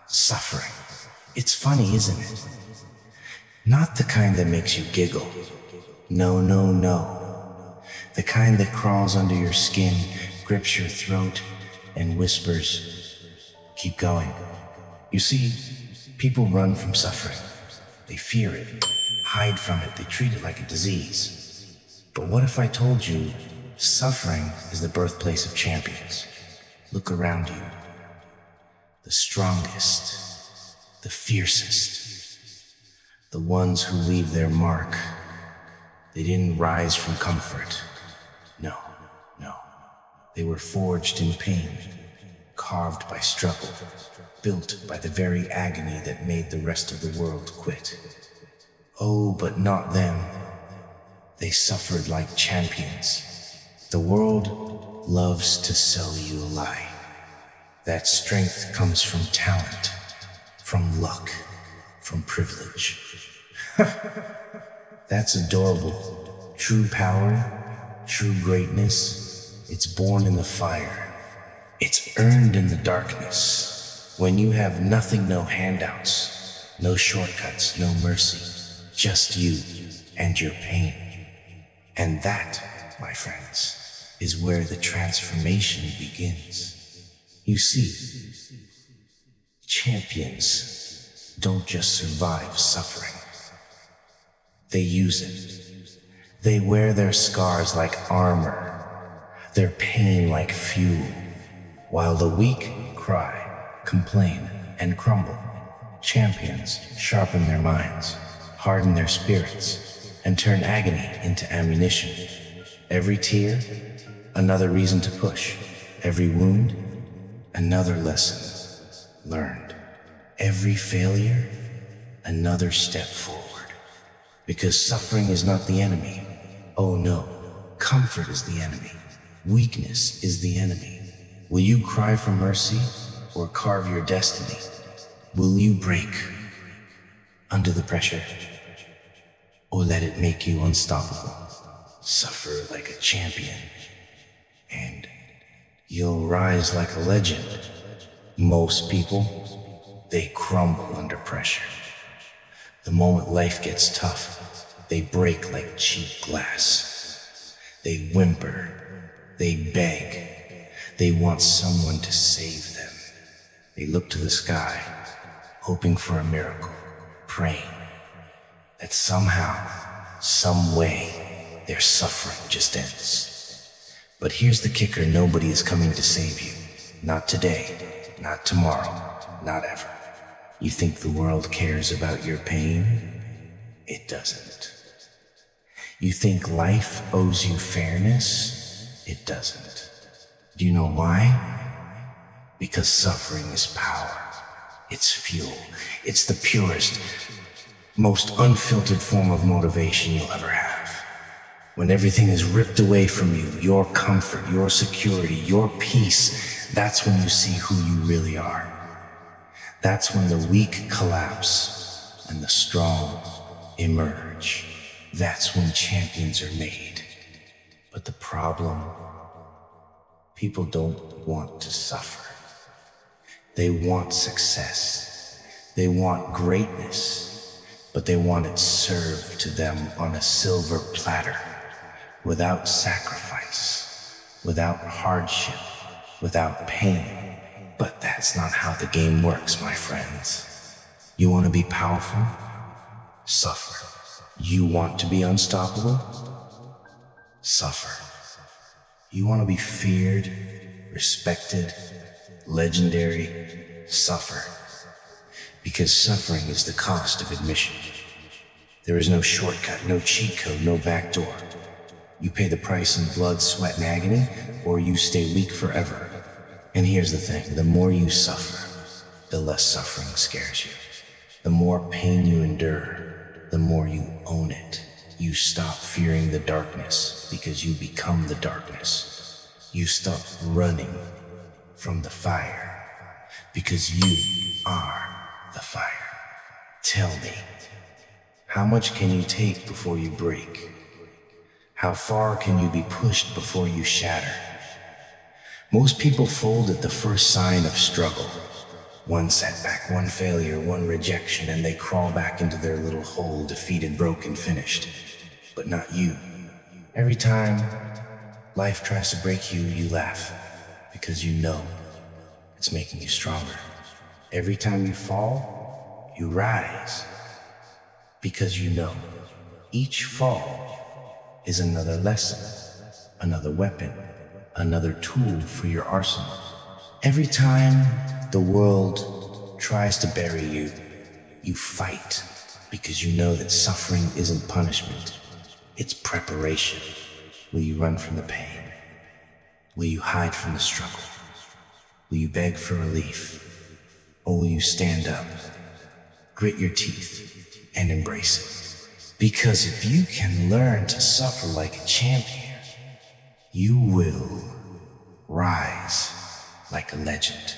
Suffering. It's funny, isn't it? Not the kind that makes you giggle. No, no, no. The kind that crawls under your skin, grips your throat, and whispers, keep going. You see, people run from suffering. They fear it, hide from it, they treat it like a disease. But what if I told you suffering is the birthplace of champions? Look around you. The strongest, the fiercest, the ones who leave their mark. They didn't rise from comfort. No, no. They were forged in pain, carved by struggle, built by the very agony that made the rest of the world quit. Oh, but not them. They suffered like champions. The world loves to sell you a lie. That strength comes from talent, from luck, from privilege. That's adorable. True power, true greatness, it's born in the fire. It's earned in the darkness. When you have nothing, no handouts, no shortcuts, no mercy, just you and your pain. And that, my friends, is where the transformation begins. You see, champions don't just survive suffering. They use it. They wear their scars like armor, their pain like fuel, while the weak cry, complain, and crumble. Champions sharpen their minds, harden their spirits, and turn agony into ammunition. Every tear, another reason to push. Every wound, another lesson learned. Every failure, another step forward. Because suffering is not the enemy. Oh no, comfort is the enemy. Weakness is the enemy. Will you cry for mercy or carve your destiny? Will you break under the pressure or let it make you unstoppable? Suffer like a champion and you'll rise like a legend. Most people, they crumble under pressure. The moment life gets tough, they break like cheap glass. They whimper, they beg, they want someone to save them. They look to the sky, hoping for a miracle, praying that somehow, some way, their suffering just ends. But here's the kicker, nobody is coming to save you. Not today, not tomorrow, not ever. You think the world cares about your pain? It doesn't. You think life owes you fairness? It doesn't. Do you know why? Because suffering is power. It's fuel. It's the purest, most unfiltered form of motivation you'll ever have. When everything is ripped away from you, your comfort, your security, your peace, that's when you see who you really are. That's when the weak collapse and the strong emerge. That's when champions are made. But the problem, people don't want to suffer. They want success. They want greatness, but they want it served to them on a silver platter, without sacrifice, without hardship, without pain. But that's not how the game works, my friends. You want to be powerful? Suffer. You want to be unstoppable? Suffer. You want to be feared, respected, legendary? Suffer. Because suffering is the cost of admission. There is no shortcut, no cheat code, no backdoor. You pay the price in blood, sweat, and agony, or you stay weak forever. And here's the thing, the more you suffer, the less suffering scares you. The more pain you endure, the more you own it. You stop fearing the darkness because you become the darkness. You stop running from the fire because you are the fire. Tell me, how much can you take before you break? How far can you be pushed before you shatter? Most people fold at the first sign of struggle. One setback, one failure, one rejection, and they crawl back into their little hole, defeated, broken, finished. But not you. Every time life tries to break you, you laugh, because you know it's making you stronger. Every time you fall, you rise, because you know each fall is another lesson, another weapon, another tool for your arsenal. Every time the world tries to bury you, you fight, because you know that suffering isn't punishment, it's preparation. Will you run from the pain? Will you hide from the struggle? Will you beg for relief? Or will you stand up, grit your teeth, and embrace it? Because if you can learn to suffer like a champion, you will rise like a legend.